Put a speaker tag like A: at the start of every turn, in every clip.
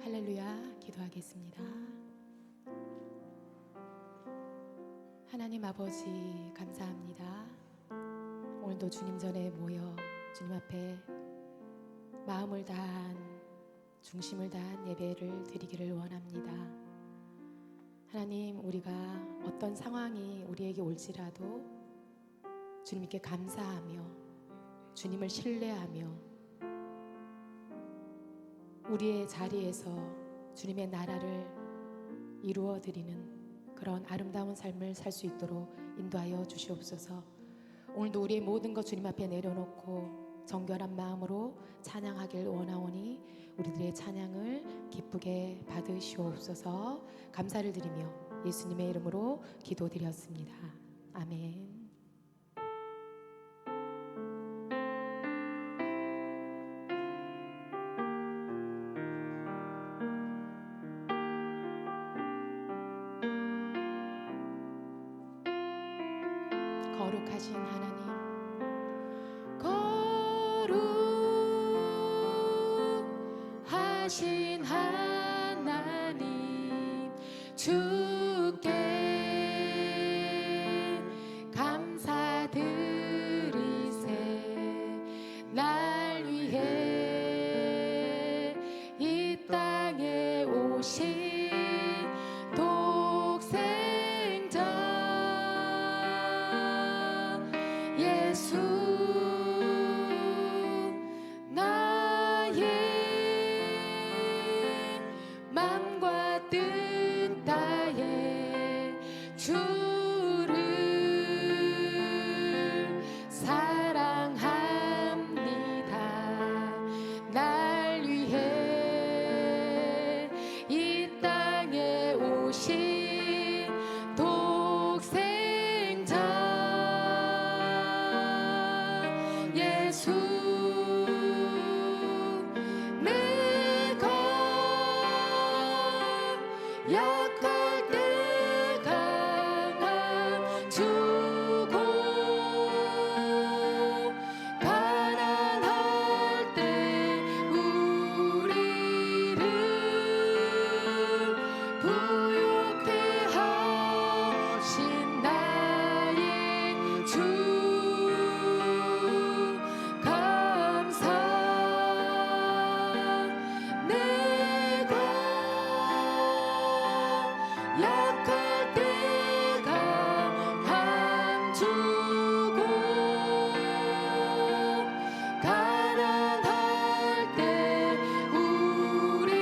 A: 할렐루야. 기도하겠습니다. 하나님 아버지 감사합니다. 오늘도 주님 전에 모여 주님 앞에 마음을 다한 중심을 다한 예배를 드리기를 원합니다. 하나님, 우리가 어떤 상황이 우리에게 올지라도 주님께 감사하며 주님을 신뢰하며 우리의 자리에서 주님의 나라를 이루어 드리는 그런 아름다운 삶을 살 수 있도록 인도하여 주시옵소서. 오늘도 우리의 모든 것 주님 앞에 내려놓고 정결한 마음으로 찬양하길 원하오니 우리들의 찬양을 기쁘게 받으시옵소서. 감사를 드리며 예수님의 이름으로 기도드렸습니다. 아멘. 거룩하신 하나님, 거룩하신 하나님, 주께 감사드리세. 날 위해 이 땅에 오신 예수, 나의 맘과 뜻 다해 주를 사랑합니다. 날 위해 이 땅에 오신 독생자 예수, 내가 약할 때 강함 주고 가난할 때 우리를 부욕해 하신 나의 주, 약할 때 강함 주고 가난할 때 우리를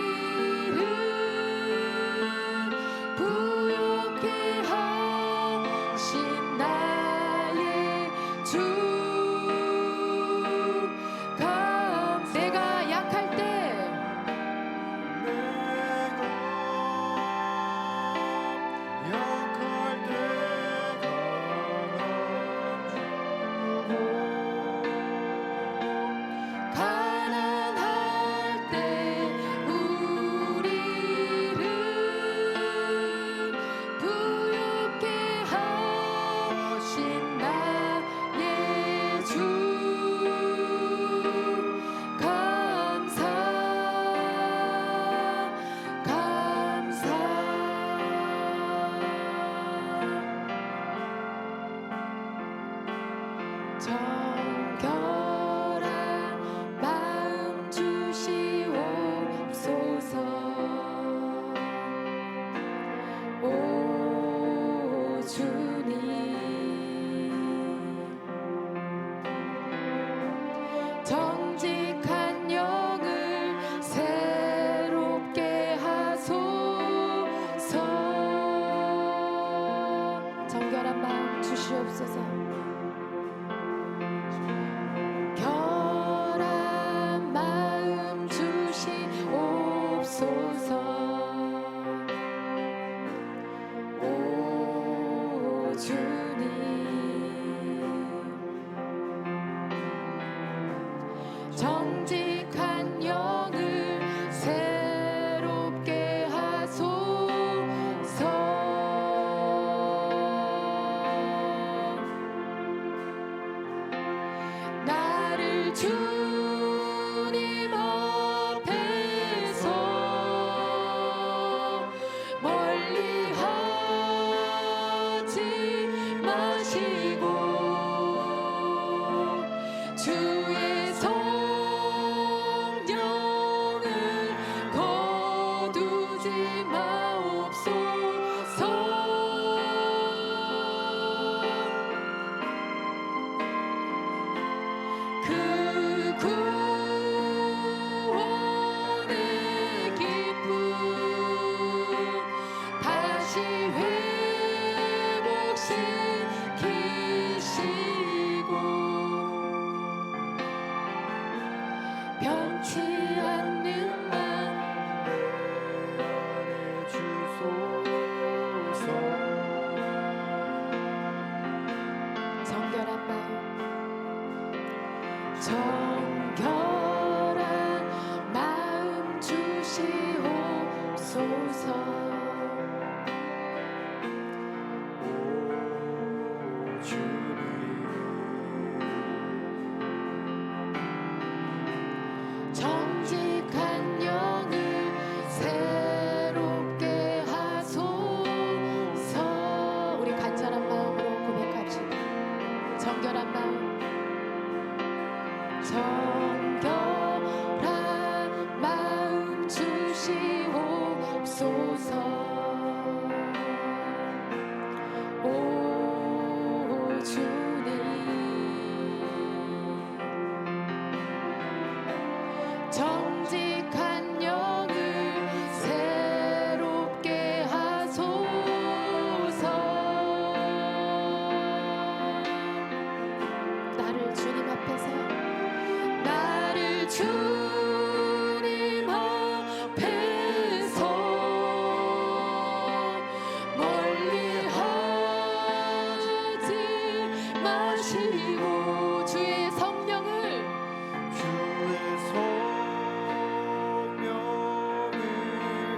A: 부욕해 하신 나의 주, 내가 약할 때 가난할 때 우리를 부욕해 하신 나의 주의 성령을 거두지 마옵소서. 그 구원의 기쁨 다시 회복시키시고 변치 않는 맘
B: 주소서.
A: 정결한 마음 정결한 마음 주시옵소서.
B: 오 주님,
A: 정직한 영을 새롭게 하소서. 우리 간절한 마음으로 고백합시다. 정결한 마음 정결한 마음 주시옵소서. 오 주님 정직한 영을 새롭게 하소서. 나를 주님 앞에서 나를 주님 앞에서 멀리하지 마시고 주의 성령을
B: 주의 성령을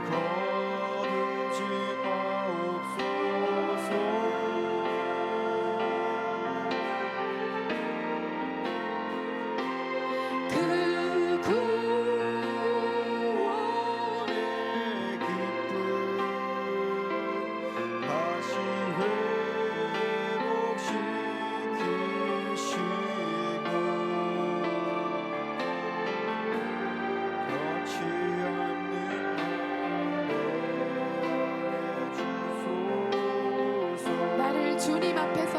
B: 거두지 마옵소서.
A: 그 구원의
B: 기쁨 다시 회복시키시고 변치 않는 내 주소서.
A: 나를 주님 앞에서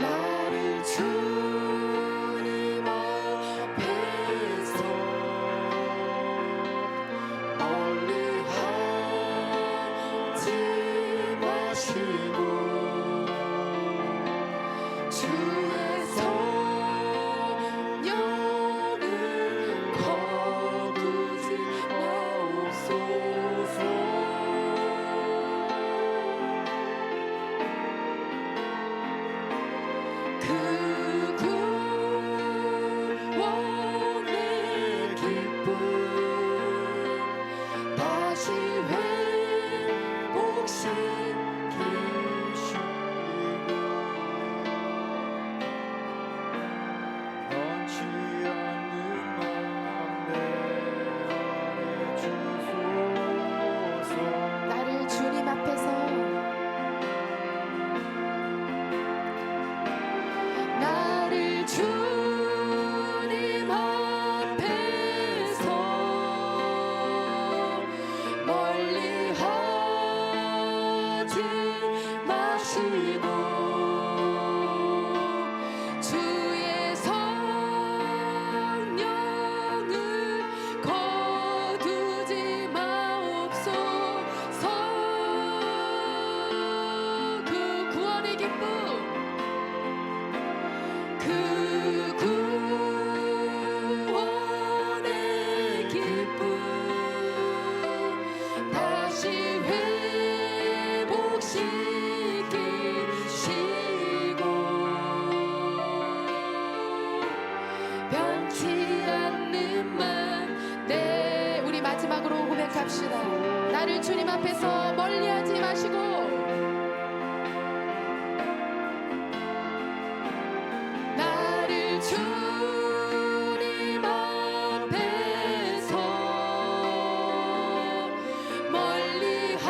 A: 나를 주님 앞에서 멀리하지 마시고 주의 성령을 거두지 마옵소서. 그 구원의 기쁨 다시 회복시키시고
B: 변치 않는 맘내 주소서.
A: 나를 주님 앞에서 나를 주님 앞에서 멀리하지 마시고 주의 성령을 거두지 마옵소서. 그 구원의 기쁨 그 구원의 기쁨 다시 회복시키시고 변치 않는 맘 네 우리 마지막으로 고백합시다. 나를 주님 앞에서 멀리하지 마시고 나를 주님 앞에서 멀리하지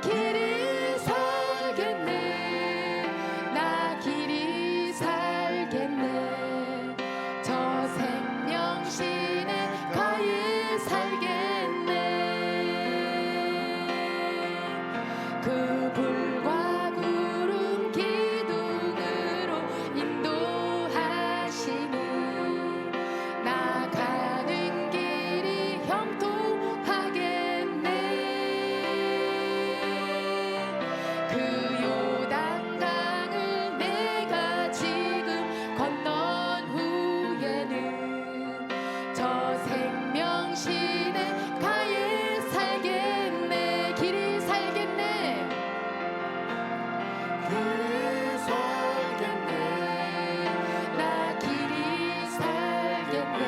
A: 길이 살겠네. 나 길이 살겠네. 저 생명신의 가에 살겠네. 그 불과 구름 기둥으로 인도하시는 나 가는 길이 형통하겠네. 그 요단강을 내가 지금 건넌 후에는 저 생명신의 가에 살겠네. 길이 살겠네.
B: 길이 살겠네.
A: 나 길이 살겠네.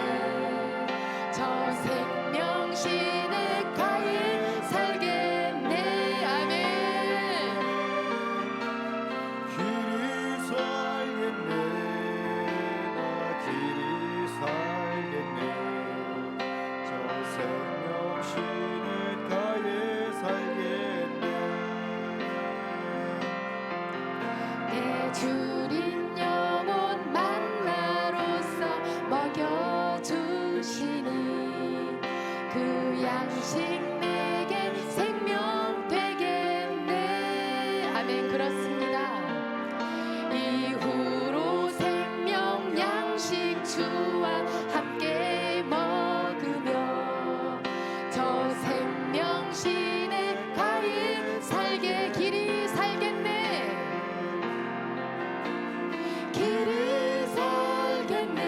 A: 저 생명신의 가에 살겠네. 아멘.
B: 길이 살겠네. 나 길이 살겠네. 저 생명신의 가에 살겠네.
A: 내 주린 영혼 만나로서 먹여주시니 그 양식 내게 생명 되겠네. 아멘. 그렇습니다. 이후로 생명 양식 주와 함께 먹으며 저 생명신의 가에 살게. 길이 살겠네. 길이 살겠네.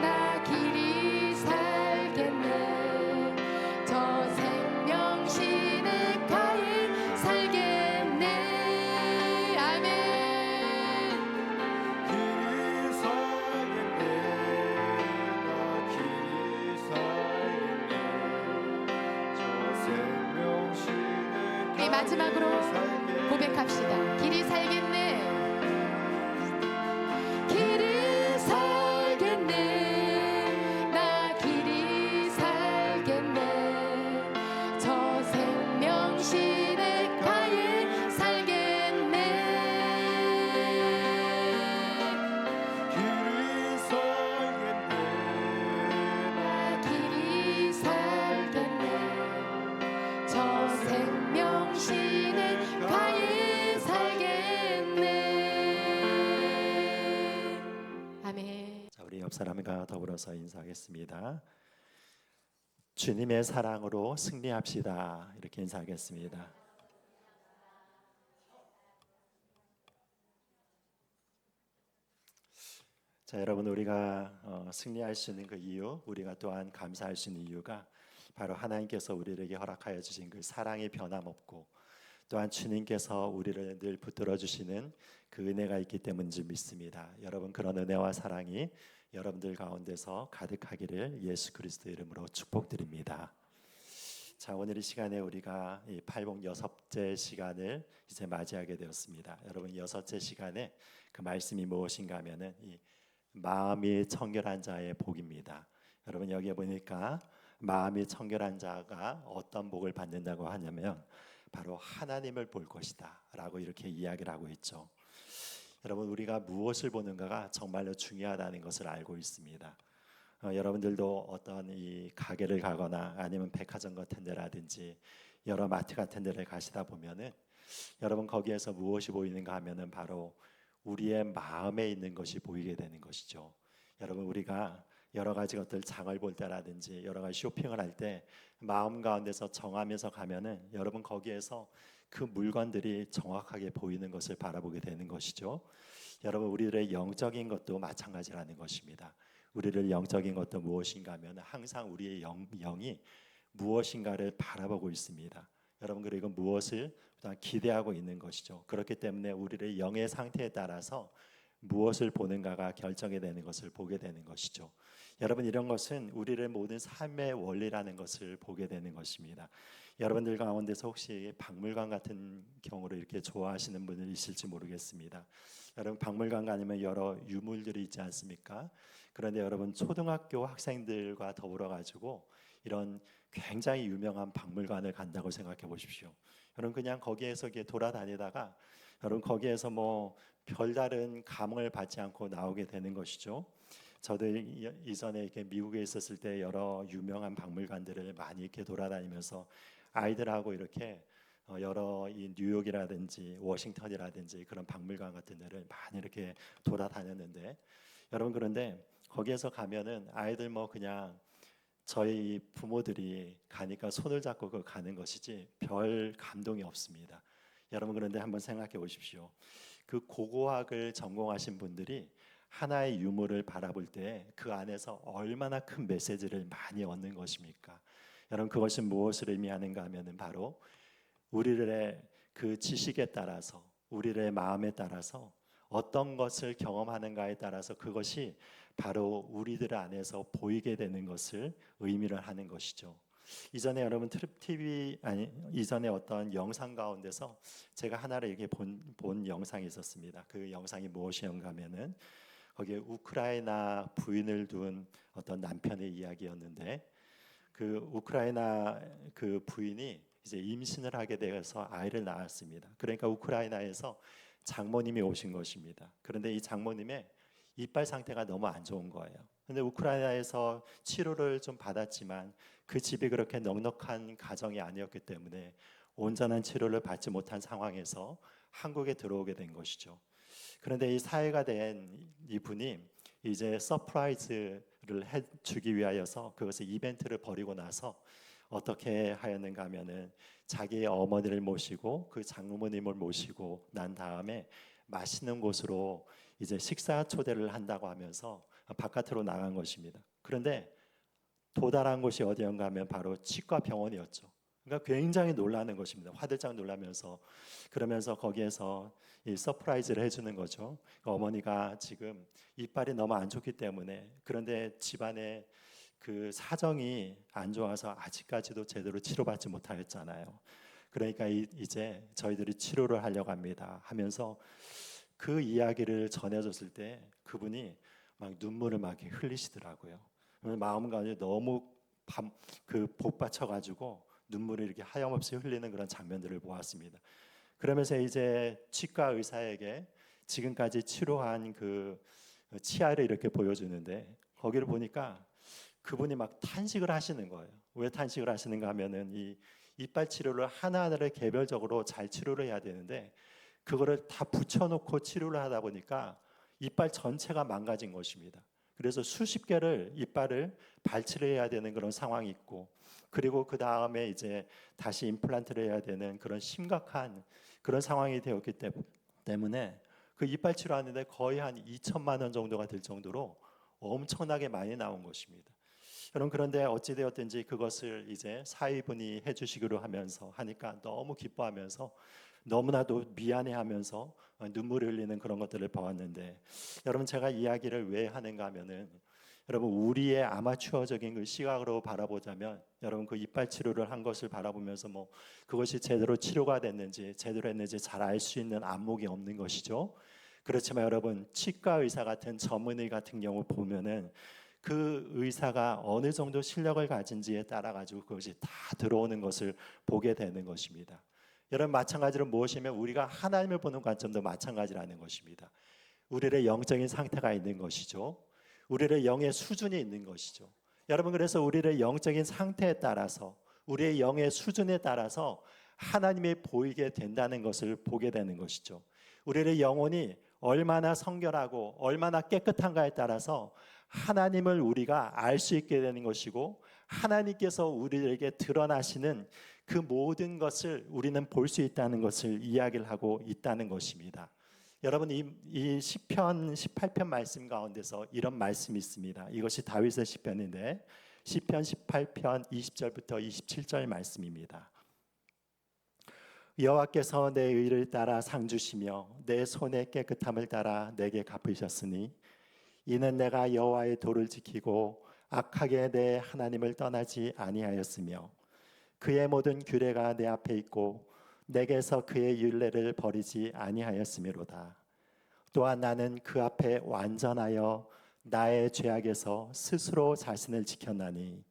A: 나 길이 살겠네. 저 생명신의 가에 살겠네. 아멘.
B: 길이 살겠네. 나 길이 살겠네. 저 생명신의
A: 우리 마지막으로
B: 가에 살겠네.
A: 고백합시다. 길이 살겠네. 길이 살겠네. 나 길이 살겠네. 저 생명신의 가에 살겠네.
B: 길이 살겠네.
A: 나 길이 살겠네. 저 생명신의 가에 살겠네. 아멘.
C: 자, 우리 옆 사람과 더불어서 인사하겠습니다. 주님의 사랑으로 승리합시다. 이렇게 인사하겠습니다. 자, 여러분, 우리가 승리할 수 있는 그 이유, 우리가 또한 감사할 수 있는 이유가 바로 하나님께서 우리에게 허락하여 주신 그 사랑이 변함없고, 또한 주님께서 우리를 늘 붙들어 주시는 그 은혜가 있기 때문인 줄 믿습니다. 여러분, 그런 은혜와 사랑이 여러분들 가운데서 가득하기를 예수 그리스도의 이름으로 축복드립니다. 자, 오늘 이 시간에 우리가 이 팔복 여섯째 시간을 이제 맞이하게 되었습니다. 여러분, 여섯째 시간에 그 말씀이 무엇인가 하면은 이 마음이 청결한 자의 복입니다. 여러분, 여기에 보니까 마음이 청결한 자가 어떤 복을 받는다고 하냐면 바로 하나님을 볼 것이다 라고 이렇게 이야기를 하고 있죠. 여러분, 우리가 무엇을 보는가가 정말로 중요하다는 것을 알고 있습니다. 여러분들도 어떤 이 가게를 가거나 아니면 백화점 같은 데라든지 여러 마트 같은 데를 가시다 보면은 여러분, 거기에서 무엇이 보이는가 하면은 바로 우리의 마음에 있는 것이 보이게 되는 것이죠. 여러분, 우리가 여러 가지 것들 장을 볼 때라든지 여러 가지 쇼핑을 할 때 마음 가운데서 정하면서 가면은 여러분, 거기에서 그 물건들이 정확하게 보이는 것을 바라보게 되는 것이죠. 여러분, 우리들의 영적인 것도 마찬가지라는 것입니다. 우리를 영적인 것도 무엇인가 하면 항상 우리의 영이 무엇인가를 바라보고 있습니다. 여러분, 그리고 무엇을 기대하고 있는 것이죠. 그렇기 때문에 우리의 영의 상태에 따라서 무엇을 보는가가 결정이 되는 것을 보게 되는 것이죠. 여러분, 이런 것은 우리의 모든 삶의 원리라는 것을 보게 되는 것입니다. 여러분들 가운데서 혹시 박물관 같은 경우를 이렇게 좋아하시는 분들 있을지 모르겠습니다. 여러분, 박물관 가면 여러 유물들이 있지 않습니까? 그런데 여러분, 초등학교 학생들과 더불어 가지고 이런 굉장히 유명한 박물관을 간다고 생각해 보십시오. 여러분 그냥 거기에서 이렇게 돌아다니다가 여러분 거기에서 뭐 별다른 감흥을 받지 않고 나오게 되는 것이죠. 저도 이전에 이렇게 미국에 있었을 때 여러 유명한 박물관들을 많이 이렇게 돌아다니면서 아이들하고 이렇게 여러 이 뉴욕이라든지 워싱턴이라든지 그런 박물관 같은 데를 많이 이렇게 돌아다녔는데 여러분 그런데 거기에서 가면은 아이들 뭐 그냥 저희 부모들이 가니까 손을 잡고 그 가는 것이지 별 감동이 없습니다. 여러분 그런데 한번 생각해 보십시오. 그 고고학을 전공하신 분들이 하나의 유물을 바라볼 때 그 안에서 얼마나 큰 메시지를 많이 얻는 것입니까? 여러분 그것이 무엇을 의미하는가 하면은 바로 우리들의 그 지식에 따라서 우리들의 마음에 따라서 어떤 것을 경험하는가에 따라서 그것이 바로 우리들 안에서 보이게 되는 것을 의미를 하는 것이죠. 이전에 여러분 TV 이전에 어떤 영상 가운데서 제가 하나를 이렇게 본 영상이 있었습니다. 그 영상이 무엇이었는가 하면은 거기에 우크라이나 부인을 둔 어떤 남편의 이야기였는데 그 우크라이나 그 부인이 이제 임신을 하게 되어서 아이를 낳았습니다. 그러니까 우크라이나에서 장모님이 오신 것입니다. 그런데 이 장모님의 이빨 상태가 너무 안 좋은 거예요. 근데 우크라이나에서 치료를 좀 받았지만 그 집이 그렇게 넉넉한 가정이 아니었기 때문에 온전한 치료를 받지 못한 상황에서 한국에 들어오게 된 것이죠. 그런데 이 사회가 된 이분이 이제 서프라이즈를 해주기 위하여서 그것을 이벤트를 벌이고 나서 어떻게 하였는가 하면은 자기의 어머니를 모시고 그 장모님을 모시고 난 다음에 맛있는 곳으로 이제 식사 초대를 한다고 하면서 바깥으로 나간 것입니다. 그런데 도달한 곳이 어디였는가 하면 바로 치과 병원이었죠. 그러니까 굉장히 놀라는 것입니다. 화들짝 놀라면서 그러면서 거기에서 이 서프라이즈를 해주는 거죠. 어머니가 지금 이빨이 너무 안 좋기 때문에 그런데 집안에 그 사정이 안 좋아서 아직까지도 제대로 치료받지 못하였잖아요. 그러니까 이제 저희들이 치료를 하려고 합니다 하면서 그 이야기를 전해줬을 때 그분이 막 눈물을 막 흘리시더라고요. 마음가짐이 너무 그 복받쳐가지고 눈물을 이렇게 하염없이 흘리는 그런 장면들을 보았습니다. 그러면서 이제 치과 의사에게 지금까지 치료한 그 치아를 이렇게 보여주는데 거기를 보니까 그분이 막 탄식을 하시는 거예요. 왜 탄식을 하시는가 하면은 이 이빨 치료를 하나하나를 개별적으로 잘 치료를 해야 되는데 그거를 다 붙여놓고 치료를 하다 보니까 이빨 전체가 망가진 것입니다. 그래서 수십 개를 이빨을 발치를 해야 되는 그런 상황이 있고 그리고 그 다음에 이제 다시 임플란트를 해야 되는 그런 심각한 그런 상황이 되었기 때문에 그 이빨 치료하는데 거의 한 2천만 원 정도가 될 정도로 엄청나게 많이 나온 것입니다. 여러분 그런데 어찌 되었든지 그것을 이제 사위분이 해주시기로 하면서 하니까 너무 기뻐하면서 너무나도 미안해하면서 눈물을 흘리는 그런 것들을 보았는데 여러분 제가 이야기를 왜 하는가 하면은 여러분 우리의 아마추어적인 그 시각으로 바라보자면 여러분 그 이빨 치료를 한 것을 바라보면서 뭐 그것이 제대로 치료가 됐는지 제대로 했는지 잘 알 수 있는 안목이 없는 것이죠. 그렇지만 여러분 치과 의사 같은 전문의 같은 경우 보면은 그 의사가 어느 정도 실력을 가진지에 따라 가지고 그것이 다 들어오는 것을 보게 되는 것입니다. 여러분 마찬가지로 무엇이면 우리가 하나님을 보는 관점도 마찬가지라는 것입니다. 우리의 영적인 상태가 있는 것이죠. 우리의 영의 수준이 있는 것이죠. 여러분 그래서 우리의 영적인 상태에 따라서 우리의 영의 수준에 따라서 하나님이 보이게 된다는 것을 보게 되는 것이죠. 우리의 영혼이 얼마나 성결하고 얼마나 깨끗한가에 따라서 하나님을 우리가 알 수 있게 되는 것이고 하나님께서 우리에게 드러나시는 그 모든 것을 우리는 볼 수 있다는 것을 이야기를 하고 있다는 것입니다. 여러분 이 시편 18편 말씀 가운데서 이런 말씀이 있습니다. 이것이 다윗의 시편인데 시편 18편 20절부터 27절 말씀입니다. 여호와께서 내 의를 따라 상 주시며 내 손의 깨끗함을 따라 내게 갚으셨으니 이는 내가 여호와의 도를 지키고 악하게 내 하나님을 떠나지 아니하였으며 그의 모든 규례가 내 앞에 있고 내게서 그의 율례를 버리지 아니하였음이로다. 또한 나는 그 앞에 완전하여 나의 죄악에서 스스로 자신을 지켰나니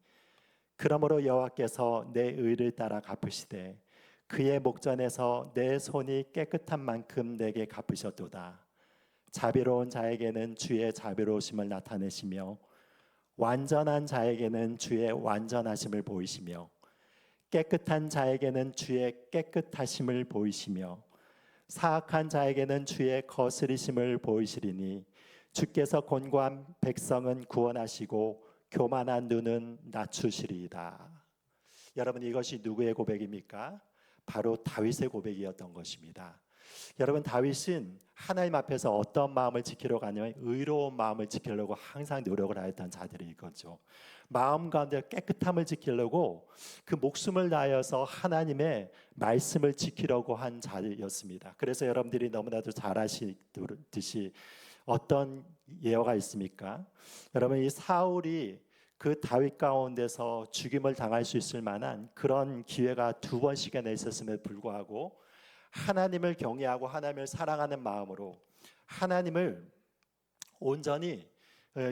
C: 그러므로 여호와께서 내 의를 따라 갚으시되 그의 목전에서 내 손이 깨끗한 만큼 내게 갚으셨도다. 자비로운 자에게는 주의 자비로우심을 나타내시며 완전한 자에게는 주의 완전하심을 보이시며 깨끗한 자에게는 주의 깨끗하심을 보이시며 사악한 자에게는 주의 거스리심을 보이시리니 주께서 곤고한 백성은 구원하시고 교만한 눈은 낮추시리이다. 여러분, 이것이 누구의 고백입니까? 바로 다윗의 고백이었던 것입니다. 여러분, 다윗은 하나님 앞에서 어떤 마음을 지키려고 하냐면 의로운 마음을 지키려고 항상 노력을 하였던 자들이 있겠죠. 마음 가운데 깨끗함을 지키려고 그 목숨을 다하여서 하나님의 말씀을 지키려고 한 자였습니다. 그래서 여러분들이 너무나도 잘 아시듯이 어떤 예화가 있습니까? 여러분, 이 사울이 그 다윗 가운데서 죽임을 당할 수 있을 만한 그런 기회가 2번씩이나 있었음에도 불구하고 하나님을 경외하고 하나님을 사랑하는 마음으로 하나님을 온전히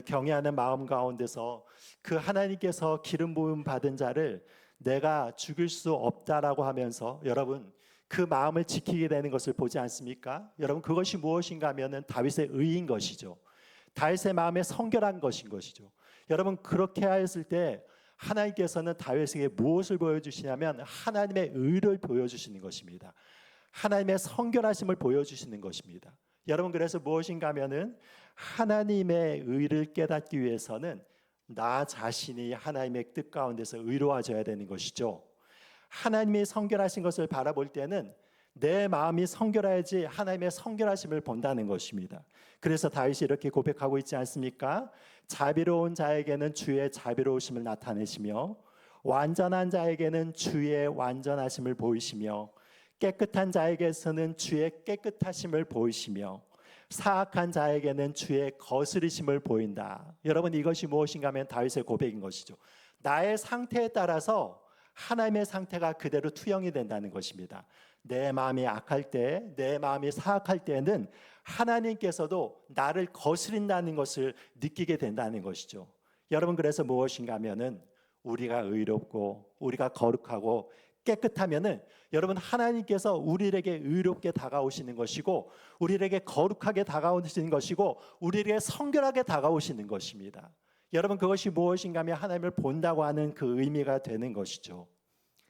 C: 경외하는 마음 가운데서 그 하나님께서 기름 부음 받은 자를 내가 죽일 수 없다라고 하면서 여러분 그 마음을 지키게 되는 것을 보지 않습니까? 여러분, 그것이 무엇인가 하면은 다윗의 의인 것이죠. 다윗의 마음에 성결한 것인 것이죠. 여러분, 그렇게 하였을 때 하나님께서는 다윗에게 무엇을 보여주시냐면 하나님의 의를 보여주시는 것입니다. 하나님의 성결하심을 보여주시는 것입니다. 여러분, 그래서 무엇인가 하면은 하나님의 의를 깨닫기 위해서는 나 자신이 하나님의 뜻 가운데서 의로워져야 되는 것이죠. 하나님이 성결하신 것을 바라볼 때는 내 마음이 성결해야지 하나님의 성결하심을 본다는 것입니다. 그래서 다윗이 이렇게 고백하고 있지 않습니까? 자비로운 자에게는 주의 자비로우심을 나타내시며 완전한 자에게는 주의 완전하심을 보이시며 깨끗한 자에게서는 주의 깨끗하심을 보이시며 사악한 자에게는 주의 거스리심을 보인다. 여러분, 이것이 무엇인가 하면 다윗의 고백인 것이죠. 나의 상태에 따라서 하나님의 상태가 그대로 투영이 된다는 것입니다. 내 마음이 악할 때, 내 마음이 사악할 때는 하나님께서도 나를 거스린다는 것을 느끼게 된다는 것이죠. 여러분, 그래서 무엇인가 하면은 우리가 의롭고 우리가 거룩하고 깨끗하면은 여러분 하나님께서 우리에게 의롭게 다가오시는 것이고 우리에게 거룩하게 다가오시는 것이고 우리에게 성결하게 다가오시는 것입니다. 여러분, 그것이 무엇인가 하면 하나님을 본다고 하는 그 의미가 되는 것이죠.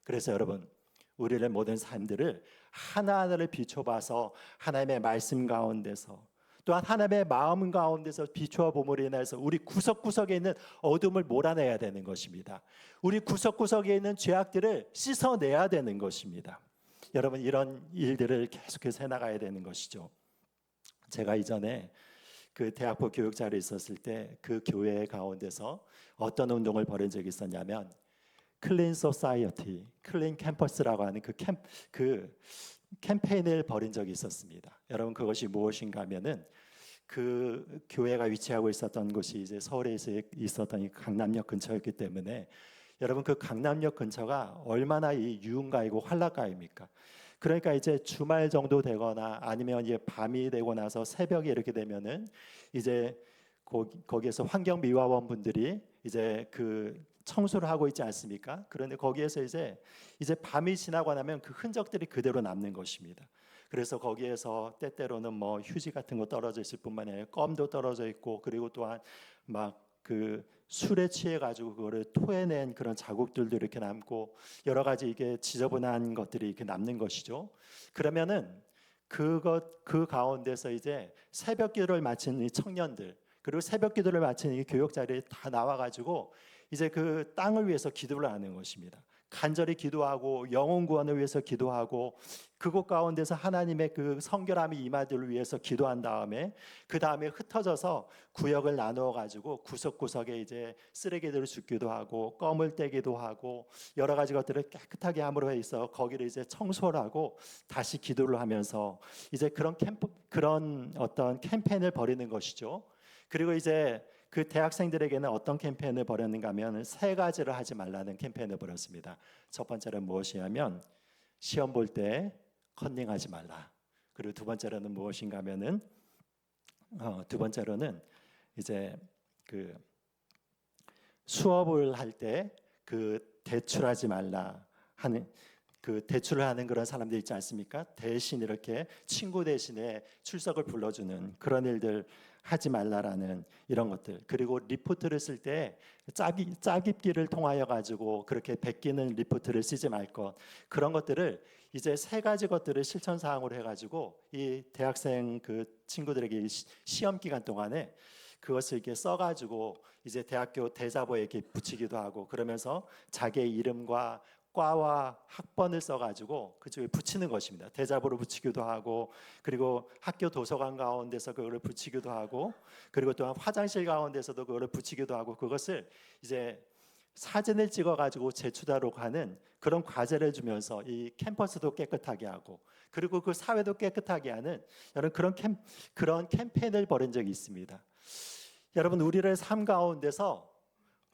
C: 그래서 여러분, 우리의 모든 삶들을 하나하나를 비춰봐서 하나님의 말씀 가운데서 또한 하나님의 마음 가운데서 비추어 봄으로 인해서 우리 구석구석에 있는 어둠을 몰아내야 되는 것입니다. 우리 구석구석에 있는 죄악들을 씻어내야 되는 것입니다. 여러분, 이런 일들을 계속해서 해나가야 되는 것이죠. 제가 이전에 그 대학부 교육자로 있었을 때 그 교회 가운데서 어떤 운동을 벌인 적이 있었냐면 클린 소사이어티, 클린 캠퍼스라고 하는 그 캠페인을 벌인 적이 있었습니다. 여러분, 그것이 무엇인가 하면은 그 교회가 위치하고 있었던 곳이 이제 서울에 있었던 이 강남역 근처였기 때문에 여러분, 그 강남역 근처가 얼마나 이 유흥가이고 활락가입니까? 그러니까 이제 주말 정도 되거나 아니면 이제 밤이 되고 나서 새벽에 이렇게 되면은 이제 거기에서 환경미화원 분들이 이제 그 청소를 하고 있지 않습니까? 그런데 거기에서 이제 밤이 지나고 나면 그 흔적들이 그대로 남는 것입니다. 그래서 거기에서 때때로는 뭐 휴지 같은 거 떨어져 있을 뿐만 아니라 껌도 떨어져 있고 그리고 또한 막 그 술에 취해 가지고 그거를 토해낸 그런 자국들도 이렇게 남고 여러 가지 이게 지저분한 것들이 이렇게 남는 것이죠. 그러면은 그 가운데서 이제 새벽 기도를 마친 이 청년들 그리고 새벽 기도를 마친 이 교육자들이 다 나와 가지고 이제 그 땅을 위해서 기도를 하는 것입니다. 간절히 기도하고 영혼 구원을 위해서 기도하고 그곳 가운데서 하나님의 그 성결함이 임하기를 위해서 기도한 다음에 그 다음에 흩어져서 구역을 나누어 가지고 구석구석에 이제 쓰레기들을 줍기도 하고 껌을 떼기도 하고 여러 가지 것들을 깨끗하게 함으로 해서 거기를 이제 청소를 하고 다시 기도를 하면서 이제 그런 어떤 캠페인을 벌이는 것이죠. 그리고 이제 그 대학생들에게는 어떤 캠페인을 벌였는가 하면 세 가지를 하지 말라는 캠페인을 벌였습니다. 첫 번째는 무엇이냐면 시험 볼 때 컨닝하지 말라. 그리고 두 번째로는 무엇인가 하면은 두 번째로는 이제 그 수업을 할 때 그 대출하지 말라 하는 그 대출을 하는 그런 사람들 있지 않습니까? 대신 이렇게 친구 대신에 출석을 불러주는 그런 일들 하지 말라라는 이런 것들. 그리고 리포트를 쓸 때 짜깁기를 통하여 가지고 그렇게 베끼는 리포트를 쓰지 말 것. 그런 것들을 이제 세 가지 것들을 실천 사항으로 해가지고 이 대학생 그 친구들에게 시험 기간 동안에 그것을 이렇게 써가지고 이제 대학교 대자보에 이렇게 붙이기도 하고 그러면서 자기의 이름과 과와 학번을 써가지고 그쪽에 붙이는 것입니다. 대자보로 붙이기도 하고 그리고 학교 도서관 가운데서 그거를 붙이기도 하고 그리고 또한 화장실 가운데서도 그거를 붙이기도 하고 그것을 이제 사진을 찍어가지고 제출하러 가는 그런 과제를 주면서 이 캠퍼스도 깨끗하게 하고 그리고 그 사회도 깨끗하게 하는 여러분 그런 캠페인을 벌인 적이 있습니다. 여러분 우리를 삶 가운데서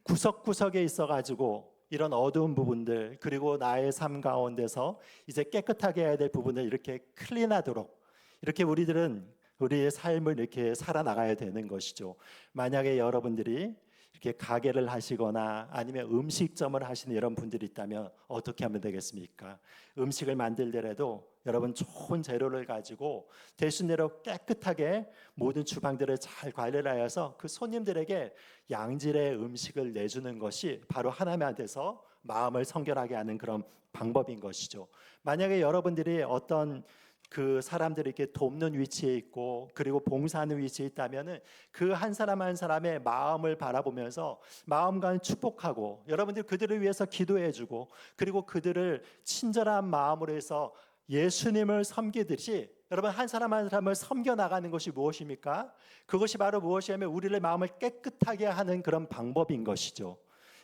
C: 구석구석에 있어가지고 이런 어두운 부분들 그리고 나의 삶 가운데서 이제 깨끗하게 해야 될 부분을 이렇게 클린하도록 이렇게 우리들은 우리의 삶을 이렇게 살아나가야 되는 것이죠. 만약에 여러분들이 이렇게 가게를 하시거나 아니면 음식점을 하시는 이런 분들이 있다면 어떻게 하면 되겠습니까? 음식을 만들더라도 여러분 좋은 재료를 가지고 대신대로 깨끗하게 모든 주방들을 잘 관리를 하여서 그 손님들에게 양질의 음식을 내주는 것이 바로 하나님한테서 마음을 성결하게 하는 그런 방법인 것이죠. 만약에 여러분들이 어떤 그 사람들이 이렇게 돕는 위치에 있고 그리고 봉사하는 위치에 있다면은 그 한 사람 한 사람의 마음을 바라보면서 마음과 축복하고 여러분들 그들을 위해서 기도해주고 그리고 그들을 친절한 마음으로 해서 예수님을 섬기듯이 여러분 한 사람 한 사람을 섬겨 나가는 것이 무엇입니까? 그것이 바로 무엇이냐면 우리의 마음을 깨끗하게 하는 그런 방법인 것이죠.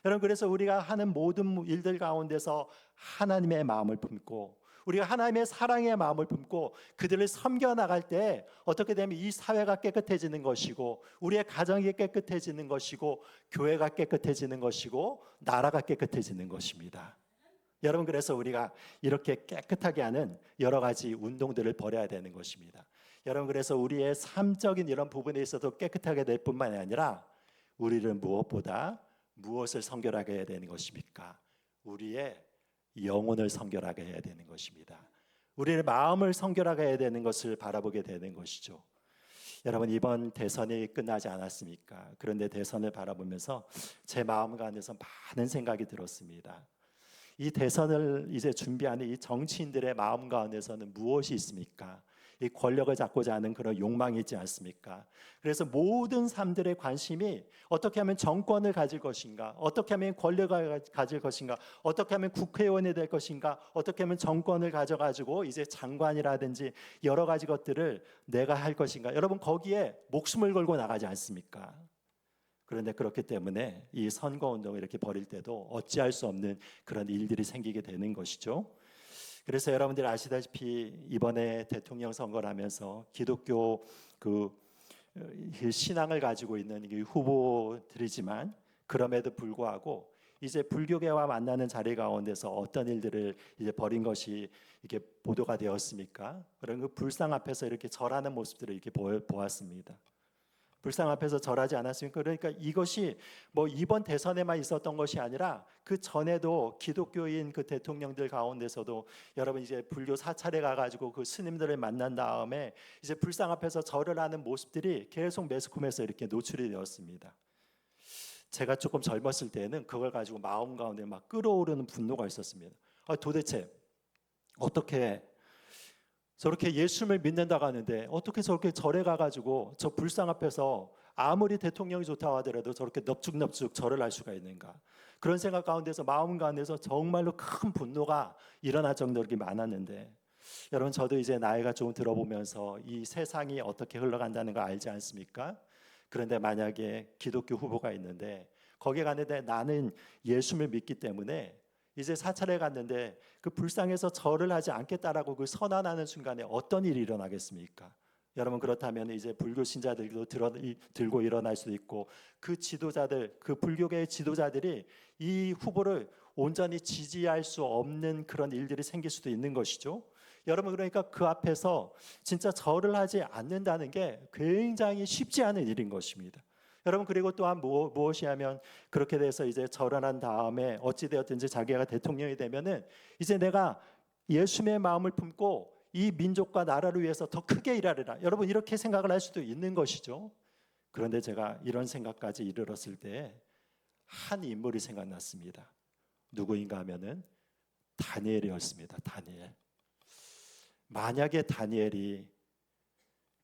C: 여러분 그래서 우리가 하는 모든 일들 가운데서 하나님의 마음을 품고 우리가 하나님의 사랑의 마음을 품고 그들을 섬겨 나갈 때 어떻게 되면 이 사회가 깨끗해지는 것이고 우리의 가정이 깨끗해지는 것이고 교회가 깨끗해지는 것이고 나라가 깨끗해지는 것입니다. 여러분 그래서 우리가 이렇게 깨끗하게 하는 여러 가지 운동들을 벌여야 되는 것입니다. 여러분 그래서 우리의 삶적인 이런 부분에 있어도 깨끗하게 될 뿐만 아니라 우리를 무엇보다 무엇을 성결하게 해야 되는 것입니까? 우리의 영혼을 성결하게 해야 되는 것입니다. 우리의 마음을 성결하게 해야 되는 것을 바라보게 되는 것이죠. 여러분 이번 대선이 끝나지 않았습니까? 그런데 대선을 바라보면서 제 마음 가운데서 많은 생각이 들었습니다. 이 대선을 이제 준비하는 이 정치인들의 마음 가운데서는 무엇이 있습니까? 이 권력을 잡고자 하는 그런 욕망이 있지 않습니까? 그래서 모든 사람들의 관심이 어떻게 하면 정권을 가질 것인가, 어떻게 하면 권력을 가질 것인가, 어떻게 하면 국회의원이 될 것인가, 어떻게 하면 정권을 가져가지고 이제 장관이라든지 여러 가지 것들을 내가 할 것인가. 여러분 거기에 목숨을 걸고 나가지 않습니까? 그런데 그렇기 때문에 이 선거운동을 이렇게 벌일 때도 어찌할 수 없는 그런 일들이 생기게 되는 것이죠. 그래서 여러분들 아시다시피 이번에 대통령 선거를 하면서 기독교 그 신앙을 가지고 있는 후보들이지만 그럼에도 불구하고 이제 불교계와 만나는 자리 가운데서 어떤 일들을 이제 벌인 것이 이렇게 보도가 되었습니까? 그런 그 불상 앞에서 이렇게 절하는 모습들을 이렇게 보았습니다. 불상 앞에서 절하지 않았습니까? 그러니까 이것이 뭐 이번 대선에만 있었던 것이 아니라 그 전에도 기독교인 그 대통령들 가운데서도 여러분 이제 불교 사찰에 가가지고 그 스님들을 만난 다음에 이제 불상 앞에서 절을 하는 모습들이 계속 매스컴에서 이렇게 노출이 되었습니다. 제가 조금 젊었을 때는 그걸 가지고 마음 가운데 막 끓어오르는 분노가 있었습니다. 도대체 어떻게 저렇게 예수님을 믿는다고 하는데 어떻게 저렇게 절에 가가지고 저 불상 앞에서 아무리 대통령이 좋다고 하더라도 저렇게 넙죽넙죽 절을 할 수가 있는가. 그런 생각 가운데서 마음 가운데서 정말로 큰 분노가 일어날 정도로 많았는데 여러분 저도 이제 나이가 좀 들어보면서 이 세상이 어떻게 흘러간다는 거 알지 않습니까? 그런데 만약에 기독교 후보가 있는데 거기에 갔는데 나는 예수님을 믿기 때문에 이제 사찰에 갔는데 그 불상에서 절을 하지 않겠다라고 그 선언하는 순간에 어떤 일이 일어나겠습니까? 여러분 그렇다면 이제 불교 신자들도 들고 일어날 수도 있고 그 지도자들, 그 불교계의 지도자들이 이 후보를 온전히 지지할 수 없는 그런 일들이 생길 수도 있는 것이죠. 여러분 그러니까 그 앞에서 진짜 절을 하지 않는다는 게 굉장히 쉽지 않은 일인 것입니다. 여러분 그리고 또한 무엇이 하면 그렇게 돼서 이제 절을 한 다음에 어찌 되었든지 자기가 대통령이 되면은 이제 내가 예수님의 마음을 품고 이 민족과 나라를 위해서 더 크게 일하리라. 여러분 이렇게 생각을 할 수도 있는 것이죠. 그런데 제가 이런 생각까지 이르렀을 때 한 인물이 생각났습니다. 누구인가 하면은 다니엘이었습니다. 다니엘. 만약에 다니엘이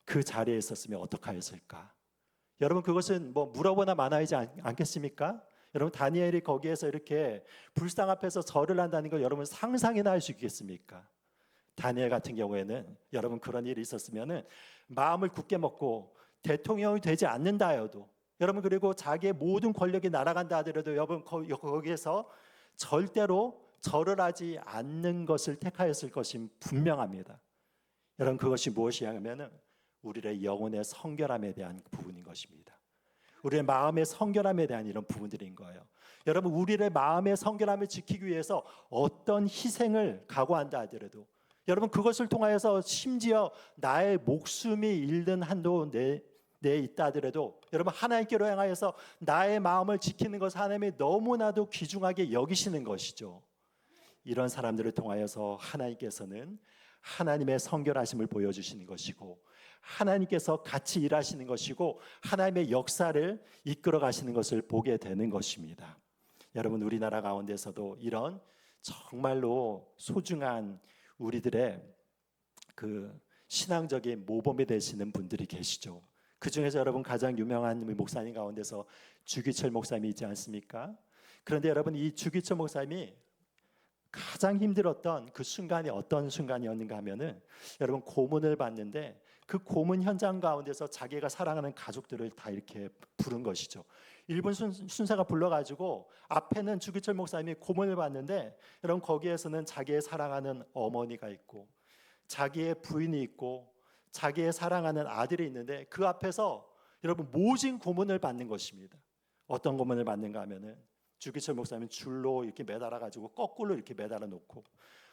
C: 그 자리에 있었으면 어떡하였을까? 여러분 그것은 뭐 물어보나 마나이지 않겠습니까? 여러분 다니엘이 거기에서 이렇게 불상 앞에서 절을 한다는 걸 여러분 상상이나 할 수 있겠습니까? 다니엘 같은 경우에는 여러분 그런 일이 있었으면은 마음을 굳게 먹고 대통령이 되지 않는다 해도 여러분 그리고 자기의 모든 권력이 날아간다 하더라도 여러분 거기에서 절대로 절을 하지 않는 것을 택하였을 것이 분명합니다. 여러분 그것이 무엇이냐 하면은 우리의 영혼의 성결함에 대한 부분인 것입니다. 우리의 마음의 성결함에 대한 이런 부분들인 거예요. 여러분 우리의 마음의 성결함을 지키기 위해서 어떤 희생을 각오한다 하더라도 여러분 그것을 통하여서 심지어 나의 목숨이 잃는 한도 내 있다 하더라도 여러분 하나님께로 향하여서 나의 마음을 지키는 것을 하나님이 너무나도 귀중하게 여기시는 것이죠. 이런 사람들을 통하여서 하나님께서는 하나님의 성결하심을 보여주시는 것이고 하나님께서 같이 일하시는 것이고 하나님의 역사를 이끌어 가시는 것을 보게 되는 것입니다. 여러분 우리나라 가운데서도 이런 정말로 소중한 우리들의 그 신앙적인 모범이 되시는 분들이 계시죠. 그 중에서 여러분 가장 유명한 목사님 가운데서 주기철 목사님이 있지 않습니까? 그런데 여러분 이 주기철 목사님이 가장 힘들었던 그 순간이 어떤 순간이었는가 하면은 여러분 고문을 받는데 그 고문 현장 가운데서 자기가 사랑하는 가족들을 다 이렇게 부른 것이죠. 일본 순사가 불러가지고 앞에는 주기철 목사님이 고문을 받는데 여러분 거기에서는 자기의 사랑하는 어머니가 있고 자기의 부인이 있고 자기의 사랑하는 아들이 있는데 그 앞에서 여러분 모진 고문을 받는 것입니다. 어떤 고문을 받는가 하면은 주기철 목사님은 줄로 이렇게 매달아 가지고 거꾸로 이렇게 매달아 놓고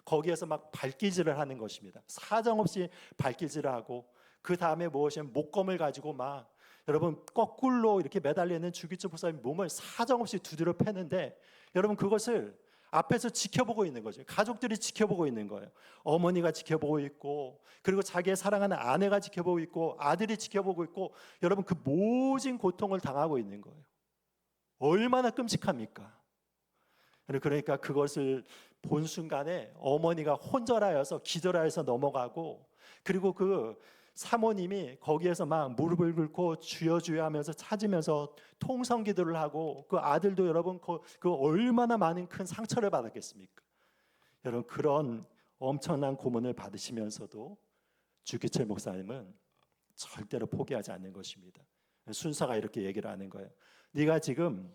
C: 거기에서 막 발기질을 하는 것입니다. 사정없이 발기질을 하고 그 다음에 무엇이냐면 목검을 가지고 막 여러분 거꾸로 이렇게 매달려 있는 주기철 목사님 몸을 사정없이 두드려 패는데 여러분 그것을 앞에서 지켜보고 있는 거죠. 가족들이 지켜보고 있는 거예요. 어머니가 지켜보고 있고 그리고 자기의 사랑하는 아내가 지켜보고 있고 아들이 지켜보고 있고 여러분 그 모진 고통을 당하고 있는 거예요. 얼마나 끔찍합니까? 그러니까 그것을 본 순간에 어머니가 혼절하여서 기절하여서 넘어가고 그리고 그 사모님이 거기에서 막 무릎을 꿇고 주여 주여 하면서 찾으면서 통성기도를 하고 그 아들도 여러분 그 얼마나 많은 큰 상처를 받았겠습니까? 여러분 그런 엄청난 고문을 받으시면서도 주기철 목사님은 절대로 포기하지 않는 것입니다. 순사가 이렇게 얘기를 하는 거예요. 네가 지금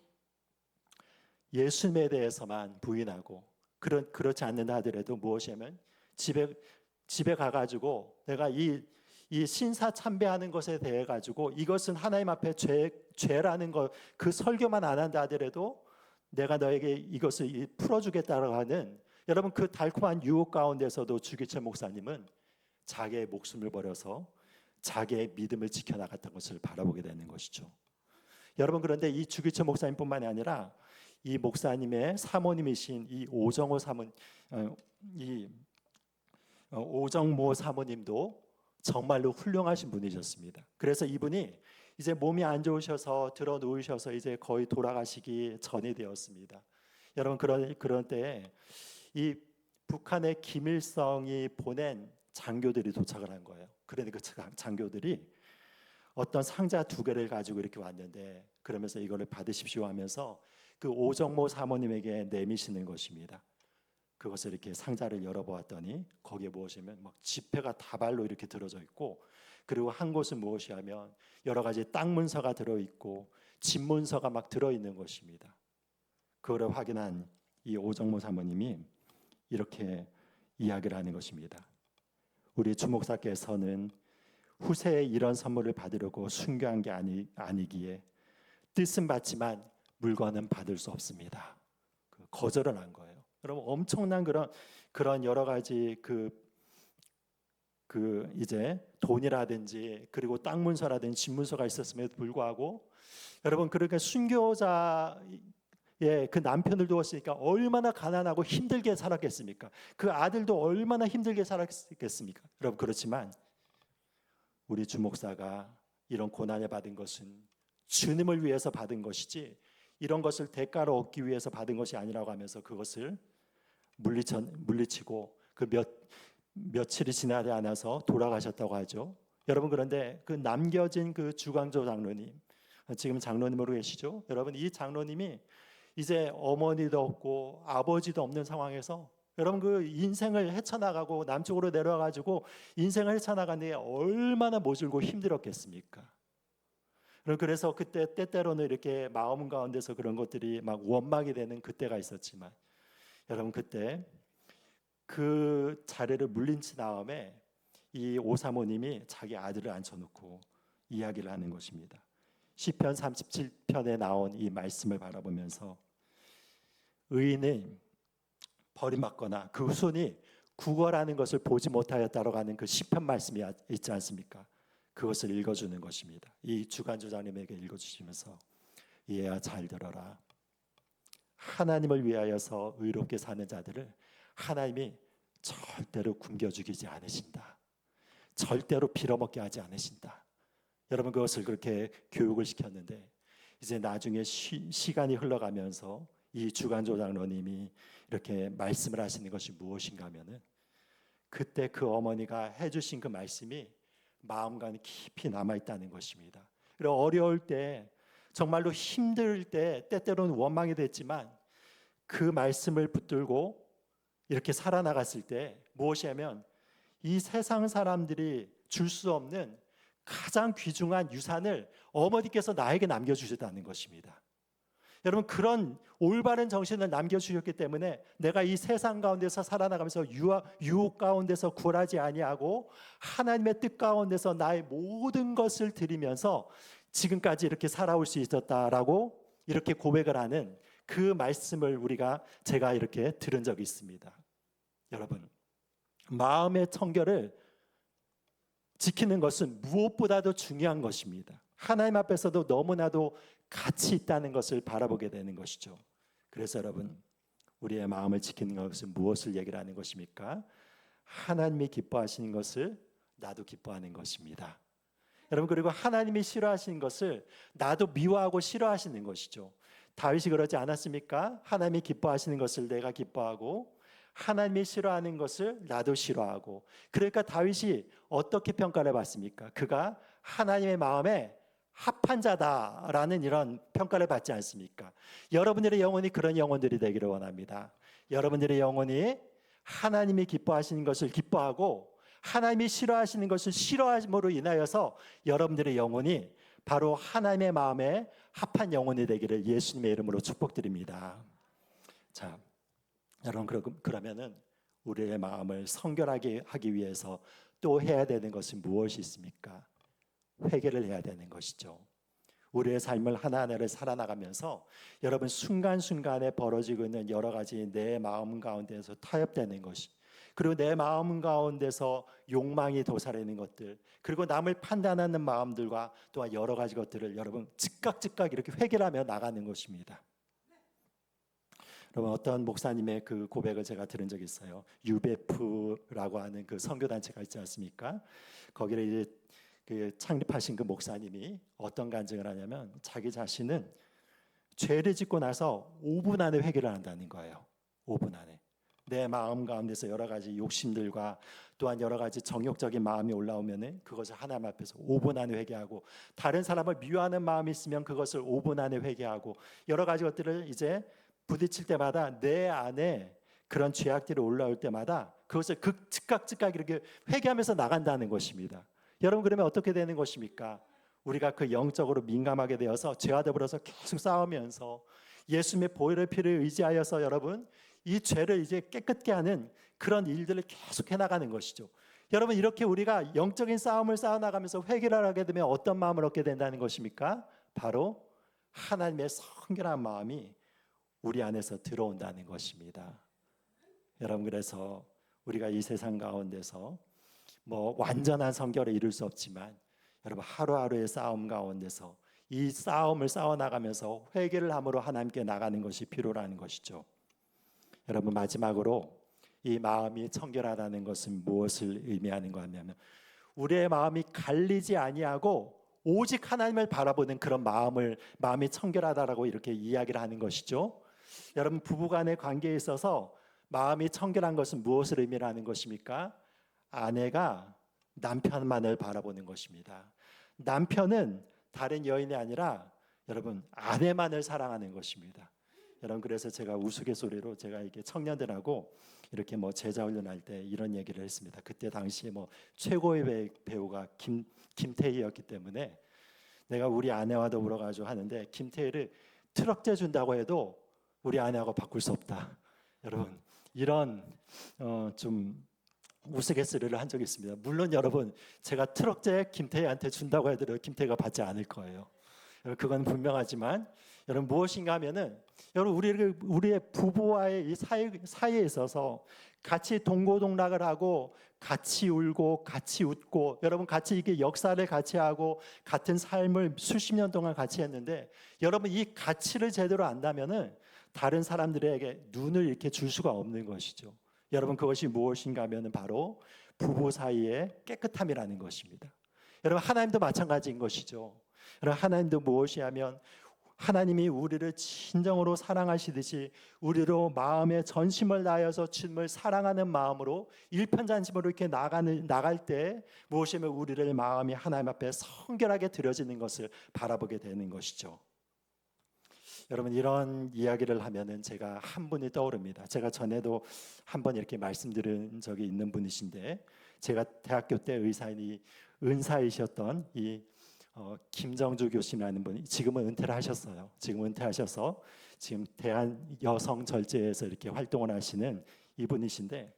C: 예수님에 대해서만 부인하고 그렇지 않는다 하더라도 무엇이냐면 집에 가가지고 내가 이 신사 참배하는 것에 대해 가지고 이것은 하나님 앞에 죄라는 것 그 설교만 안 한다 하더라도 내가 너에게 이것을 풀어주겠다라고 하는 여러분 그 달콤한 유혹 가운데서도 주기철 목사님은 자기의 목숨을 버려서 자기의 믿음을 지켜나갔던 것을 바라보게 되는 것이죠. 여러분 그런데 이 주기철 목사님뿐만이 아니라 이 목사님의 사모님이신 이 오정모 사모님도 정말로 훌륭하신 분이셨습니다. 그래서 이분이 이제 몸이 안 좋으셔서 들어 누우셔서 이제 거의 돌아가시기 전이 되었습니다. 여러분 그런 때에 이 북한의 김일성이 보낸 장교들이 도착을 한 거예요. 그런데 그 장교들이 어떤 상자 2개를 가지고 이렇게 왔는데 그러면서 이거를 받으십시오 하면서 그 오정모 사모님에게 내미시는 것입니다. 그것을 이렇게 상자를 열어보았더니 거기에 무엇이면 막 지폐가 다발로 이렇게 들어져 있고 그리고 한 곳은 무엇이 하면 여러 가지 땅 문서가 들어있고 집 문서가 막 들어있는 것입니다. 그거를 확인한 이 오정모 사모님이 이렇게 이야기를 하는 것입니다. 우리 주목사께서는 후세에 이런 선물을 받으려고 순교한 게 아니기에 뜻은 받지만 물건은 받을 수 없습니다. 거절을 한 거예요. 여러분 엄청난 그런 여러 가지 이제 돈이라든지 그리고 땅 문서라든지 집 문서가 있었음에도 불구하고 여러분, 그러니까 순교자의 그 남편을 두었으니까 얼마나 가난하고 힘들게 살았겠습니까? 그 아들도 얼마나 힘들게 살았겠습니까? 여러분, 그렇지만 우리 주목사가 이런 고난을 받은 것은 주님을 위해서 받은 것이지 이런 것을 대가로 얻기 위해서 받은 것이 아니라고 하면서 그것을 물리치고 그 며칠이 지나지 않아서 돌아가셨다고 하죠. 여러분, 그런데 그 남겨진 그 주광조 장로님, 지금 장로님으로 계시죠? 여러분, 이 장로님이 이제 어머니도 없고 아버지도 없는 상황에서 여러분 그 인생을 헤쳐나가고 남쪽으로 내려와 가지고 인생을 헤쳐나가는데 얼마나 모질고 힘들었겠습니까? 그래서 그때 때때로는 이렇게 마음 가운데서 그런 것들이 막 원망이 되는 그때가 있었지만 여러분, 그때 그 자리를 물린치 다음에 이 오사모님이 자기 아들을 앉혀놓고 이야기를 하는 것입니다. 시편 37편에 나온 이 말씀을 바라보면서 의인은 버림받거나 그 후손이 구걸하는 것을 보지 못하였다라고 하는 그 시편 말씀이 있지 않습니까? 그것을 읽어주는 것입니다. 이 주간조장님에게 읽어주시면서 얘야 잘 들어라. 하나님을 위하여서 의롭게 사는 자들을 하나님이 절대로 굶겨 죽이지 않으신다. 절대로 빌어먹게 하지 않으신다. 여러분, 그것을 그렇게 교육을 시켰는데 이제 나중에 시간이 흘러가면서 이 주간조장로님이 이렇게 말씀을 하시는 것이 무엇인가 하면은 그때 그 어머니가 해주신 그 말씀이 마음간에 깊이 남아있다는 것입니다. 그리고 어려울 때 정말로 힘들 때 때때로는 원망이 됐지만 그 말씀을 붙들고 이렇게 살아나갔을 때 무엇이냐면 이 세상 사람들이 줄 수 없는 가장 귀중한 유산을 어머니께서 나에게 남겨주셨다는 것입니다. 여러분, 그런 올바른 정신을 남겨주셨기 때문에 내가 이 세상 가운데서 살아나가면서 유혹 가운데서 굴하지 아니하고 하나님의 뜻 가운데서 나의 모든 것을 드리면서 지금까지 이렇게 살아올 수 있었다라고 이렇게 고백을 하는 그 말씀을 제가 이렇게 들은 적이 있습니다. 여러분, 마음의 청결을 지키는 것은 무엇보다도 중요한 것입니다. 하나님 앞에서도 너무나도 가치 있다는 것을 바라보게 되는 것이죠. 그래서 여러분, 우리의 마음을 지키는 것은 무엇을 얘기를 하는 것입니까? 하나님이 기뻐하시는 것을 나도 기뻐하는 것입니다. 여러분, 그리고 하나님이 싫어하시는 것을 나도 미워하고 싫어하시는 것이죠. 다윗이 그러지 않았습니까? 하나님이 기뻐하시는 것을 내가 기뻐하고 하나님이 싫어하는 것을 나도 싫어하고. 그러니까 다윗이 어떻게 평가를 받습니까? 그가 하나님의 마음에 합한 자다라는 이런 평가를 받지 않습니까? 여러분들의 영혼이 그런 영혼들이 되기를 원합니다. 여러분들의 영혼이 하나님이 기뻐하시는 것을 기뻐하고 하나님이 싫어하시는 것을 싫어함으로 인하여서 여러분들의 영혼이 바로 하나님의 마음에 합한 영혼이 되기를 예수님의 이름으로 축복드립니다. 자, 여러분, 그러면은 우리의 마음을 성결하게 하기 위해서 또 해야 되는 것은 무엇이 있습니까? 회개를 해야 되는 것이죠. 우리의 삶을 하나하나를 살아나가면서 여러분, 순간순간에 벌어지고 있는 여러 가지 내 마음 가운데서 타협되는 것이, 그리고 내 마음 가운데서 욕망이 도사리는 것들, 그리고 남을 판단하는 마음들과 또한 여러 가지 것들을 여러분 즉각 이렇게 회개하며 나가는 것입니다. 여러분, 어떤 목사님의 그 고백을 제가 들은 적이 있어요. UBF라고 하는 그 선교단체가 있지 않습니까? 거기를 이제 그 창립하신 그 목사님이 어떤 간증을 하냐면 자기 자신은 죄를 짓고 나서 5분 안에 회개를 한다는 거예요. 5분 안에. 내 마음 가운데서 여러 가지 욕심들과 또한 여러 가지 정욕적인 마음이 올라오면은 그것을 하나님 앞에서 5분 안에 회개하고, 다른 사람을 미워하는 마음이 있으면 그것을 5분 안에 회개하고, 여러 가지 것들을 이제 부딪힐 때마다 내 안에 그런 죄악들이 올라올 때마다 그것을 즉각 이렇게 회개하면서 나간다는 것입니다. 여러분, 그러면 어떻게 되는 것입니까? 우리가 그 영적으로 민감하게 되어서 죄와 더불어서 계속 싸우면서 예수님의 보혈의 피를 의지하여서 여러분 이 죄를 이제 깨끗게 하는 그런 일들을 계속 해나가는 것이죠. 여러분, 이렇게 우리가 영적인 싸움을 싸워나가면서 회개를 하게 되면 어떤 마음을 얻게 된다는 것입니까? 바로 하나님의 성결한 마음이 우리 안에서 들어온다는 것입니다. 여러분, 그래서 우리가 이 세상 가운데서 뭐 완전한 성결을 이룰 수 없지만 여러분, 하루하루의 싸움 가운데서 이 싸움을 싸워 나가면서 회개를 함으로 하나님께 나가는 것이 필요라는 것이죠. 여러분, 마지막으로 이 마음이 청결하다는 것은 무엇을 의미하는가 하면 우리의 마음이 갈리지 아니하고 오직 하나님을 바라보는 그런 마음이 청결하다라고 이렇게 이야기를 하는 것이죠. 여러분, 부부간의 관계에 있어서 마음이 청결한 것은 무엇을 의미하는 것입니까? 아내가 남편만을 바라보는 것입니다. 남편은 다른 여인이 아니라 여러분 아내만을 사랑하는 것입니다. 여러분, 그래서 제가 우스갯소리로 제가 이렇게 청년들하고 이렇게 뭐 제자 훈련할 때 이런 얘기를 했습니다. 그때 당시에 뭐 최고의 배우가 김태희였기 때문에 내가 우리 아내와 더불어 가지고 하는데 김태희를 트럭째 준다고 해도 우리 아내하고 바꿀 수 없다. 여러분, 이런 좀 우스갯소리를 한 적이 있습니다. 물론 여러분, 제가 트럭째 김태희한테 준다고 해도 김태희가 받지 않을 거예요. 그건 분명하지만 여러분, 무엇인가 하면은 여러분, 우리의 부부와의 이 사이에 있어서 같이 동고동락을 하고 같이 울고 같이 웃고 여러분 같이 이게 역사를 같이 하고 같은 삶을 수십 년 동안 같이 했는데 여러분, 이 가치를 제대로 안다면은 다른 사람들에게 눈을 이렇게 줄 수가 없는 것이죠. 여러분, 그것이 무엇인가 하면은 바로 부부 사이의 깨끗함이라는 것입니다. 여러분, 하나님도 마찬가지인 것이죠. 여러분, 하나님도 무엇이 하면 하나님이 우리를 진정으로 사랑하시듯이 우리로 마음의 전심을 다하여서 주님을 사랑하는 마음으로 일편단심으로 이렇게 나갈 때 무엇이면 우리를 마음이 하나님 앞에 성결하게 드려지는 것을 바라보게 되는 것이죠. 여러분, 이런 이야기를 하면은 제가 한 분이 떠오릅니다. 제가 전에도 한번 이렇게 말씀드린 적이 있는 분이신데 제가 대학교 때 은사이셨던 이 김정주 교수님이라는 분이 지금은 은퇴를 하셨어요. 지금 은퇴하셔서 지금 대한여성절제에서 이렇게 활동을 하시는 이분이신데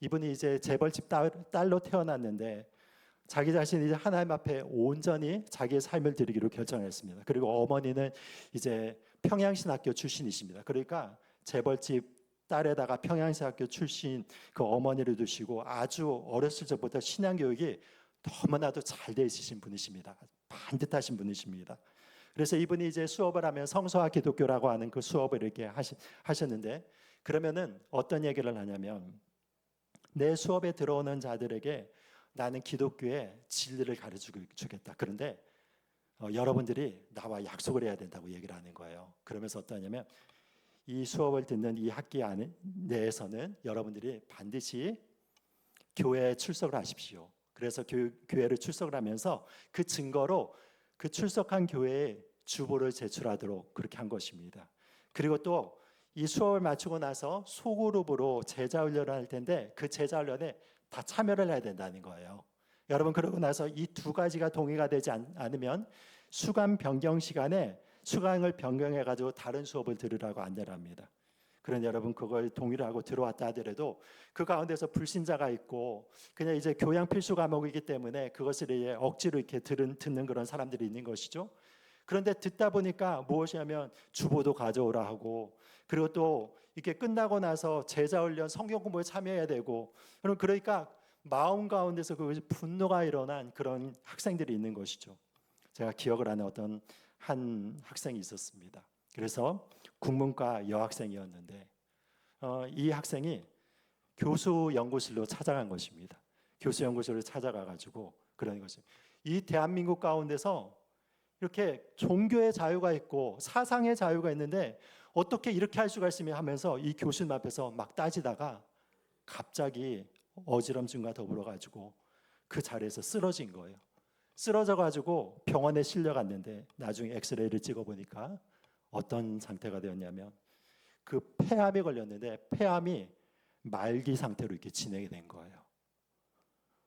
C: 이분이 이제 재벌집 딸로 태어났는데 자기 자신이 이제 하나님 앞에 온전히 자기의 삶을 드리기로 결정했습니다. 그리고 어머니는 이제 평양신학교 출신이십니다. 그러니까 재벌집 딸에다가 평양신학교 출신 그 어머니를 두시고 아주 어렸을 적부터 신앙교육이 너무나도 잘 돼 있으신 분이십니다. 반듯하신 분이십니다. 그래서 이분이 이제 수업을 하면 성서와 기독교라고 하는 그 수업을 이렇게 하셨는데 그러면은 어떤 얘기를 하냐면 내 수업에 들어오는 자들에게 나는 기독교의 진리를 가르쳐 주겠다. 그런데 여러분들이 나와 약속을 해야 된다고 얘기를 하는 거예요. 그러면서 어떠냐면 이 수업을 듣는 이 학기 내에서는 여러분들이 반드시 교회에 출석을 하십시오. 그래서 교회를 출석을 하면서 그 증거로 그 출석한 교회에 주보를 제출하도록 그렇게 한 것입니다. 그리고 또 이 수업을 마치고 나서 소그룹으로 제자훈련을 할 텐데 그 제자훈련에 다 참여를 해야 된다는 거예요. 여러분, 그러고 나서 이 두 가지가 동의가 되지 않으면 수강 변경 시간에 수강을 변경해 가지고 다른 수업을 들으라고 안내를 합니다. 그런데 여러분, 그걸 동의를 하고 들어왔다 하더라도 그 가운데서 불신자가 있고 그냥 이제 교양 필수 과목이기 때문에 그것을 이제 억지로 이렇게 듣는 그런 사람들이 있는 것이죠. 그런데 듣다 보니까 무엇이냐면 주보도 가져오라 하고 그리고 또 이렇게 끝나고 나서 제자훈련 성경 공부에 참여해야 되고 그러니까 마음 가운데서 그 분노가 일어난 그런 학생들이 있는 것이죠. 제가 기억을 하는 어떤 한 학생이 있었습니다. 그래서 국문과 여학생이었는데 이 학생이 교수 연구실로 찾아간 것입니다. 교수 연구실을 찾아가 가지고 그런 것입니다. 이 대한민국 가운데서 이렇게 종교의 자유가 있고 사상의 자유가 있는데 어떻게 이렇게 할 수가 있으며 하면서 이 교수님 앞에서 막 따지다가 갑자기 어지럼증과 더불어 가지고 그 자리에서 쓰러진 거예요. 쓰러져 가지고 병원에 실려갔는데 나중에 엑스레이를 찍어 보니까 어떤 상태가 되었냐면 그 폐암에 걸렸는데 폐암이 말기 상태로 이렇게 진행이 된 거예요.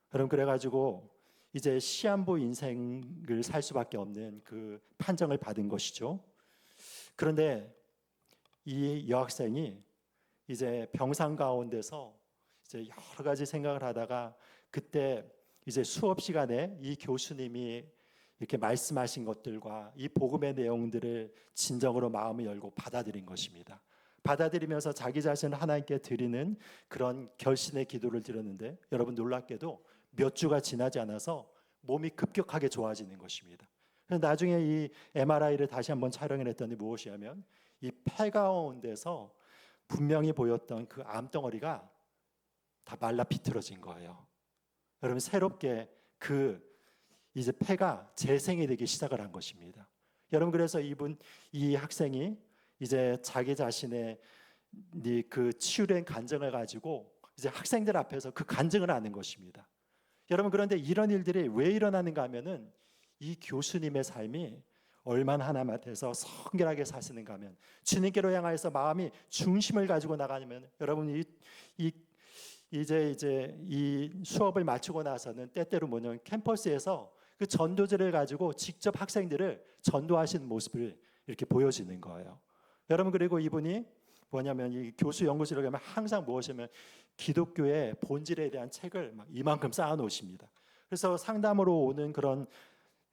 C: 그럼 그래가지고 이제 시한부 인생을 살 수밖에 없는 그 판정을 받은 것이죠. 그런데 이 여학생이 이제 병상 가운데서 이제 여러 가지 생각을 하다가 그때 이제 수업 시간에 이 교수님이 이렇게 말씀하신 것들과 이 복음의 내용들을 진정으로 마음을 열고 받아들인 것입니다. 받아들이면서 자기 자신을 하나님께 드리는 그런 결신의 기도를 드렸는데 여러분 놀랍게도 몇 주가 지나지 않아서 몸이 급격하게 좋아지는 것입니다. 그래서 나중에 이 MRI를 다시 한번 촬영을 했더니 무엇이냐면 이 폐 가운데서 분명히 보였던 그 암덩어리가 다 말라 비틀어진 거예요. 여러분 새롭게 그 이제 폐가 재생이 되기 시작을 한 것입니다. 여러분 그래서 이 학생이 이제 자기 자신의 그 치유된 간증을 가지고 이제 학생들 앞에서 그 간증을 하는 것입니다. 여러분 그런데 이런 일들이 왜 일어나는가 하면은 이 교수님의 삶이 얼마나 하나님 앞에서 성결하게 사시는가 하면 주님께로 향하여서 마음이 중심을 가지고 나가면 여러분 이제 이 수업을 마치고 나서는 때때로 뭐냐면 캠퍼스에서 그 전도지를 가지고 직접 학생들을 전도하시는 모습을 이렇게 보여지는 거예요. 여러분 그리고 이분이 뭐냐면 이 교수 연구실에 가면 항상 무엇이냐면 기독교의 본질에 대한 책을 막 이만큼 쌓아 놓으십니다. 그래서 상담으로 오는 그런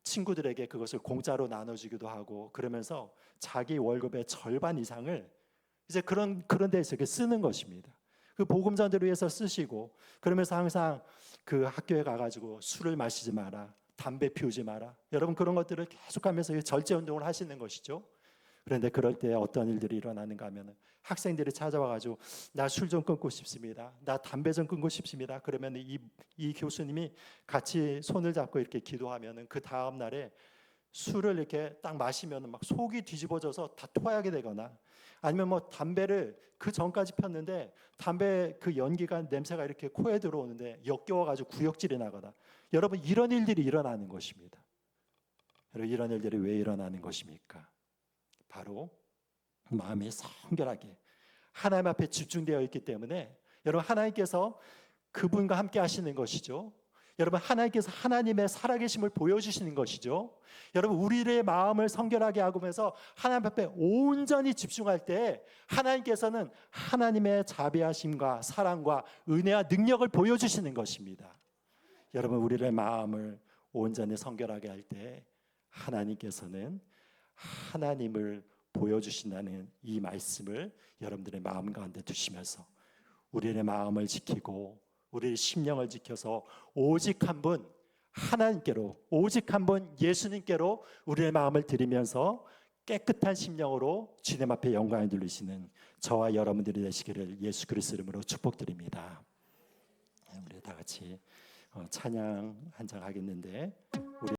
C: 친구들에게 그것을 공짜로 나눠주기도 하고 그러면서 자기 월급의 절반 이상을 이제 그런 데서 이렇게 쓰는 것입니다. 그 복음 전도를 위해서 쓰시고 그러면서 항상 그 학교에 가가지고 술을 마시지 마라, 담배 피우지 마라. 여러분 그런 것들을 계속하면서 절제 운동을 하시는 것이죠. 그런데 그럴 때 어떤 일들이 일어나는가 하면 학생들이 찾아와가지고 나 술 좀 끊고 싶습니다. 나 담배 좀 끊고 싶습니다. 그러면 이 교수님이 같이 손을 잡고 이렇게 기도하면은 그 다음 날에 술을 이렇게 딱 마시면은 막 속이 뒤집어져서 다 토하게 되거나 아니면 뭐 담배를 그 전까지 폈는데 담배 그 연기가 냄새가 이렇게 코에 들어오는데 역겨워가지고 구역질이 나거나 여러분 이런 일들이 일어나는 것입니다. 여러분 이런 일들이 왜 일어나는 것입니까? 바로 마음이 성결하게 하나님 앞에 집중되어 있기 때문에 여러분 하나님께서 그분과 함께 하시는 것이죠. 여러분 하나님께서 하나님의 살아계심을 보여주시는 것이죠. 여러분 우리의 마음을 성결하게 하면서 하나님 앞에 온전히 집중할 때 하나님께서는 하나님의 자비하심과 사랑과 은혜와 능력을 보여주시는 것입니다. 여러분 우리의 마음을 온전히 성결하게 할 때 하나님께서는 하나님을 보여주신다는 이 말씀을 여러분들의 마음 가운데 두시면서 우리의 마음을 지키고 우리의 심령을 지켜서 오직 한 분 하나님께로 오직 한 분 예수님께로 우리의 마음을 드리면서 깨끗한 심령으로 주님 앞에 영광을 돌리시는 저와 여러분들이 되시기를 예수 그리스도 이름으로 축복드립니다. 우리 다 같이 찬양 한 장 하겠는데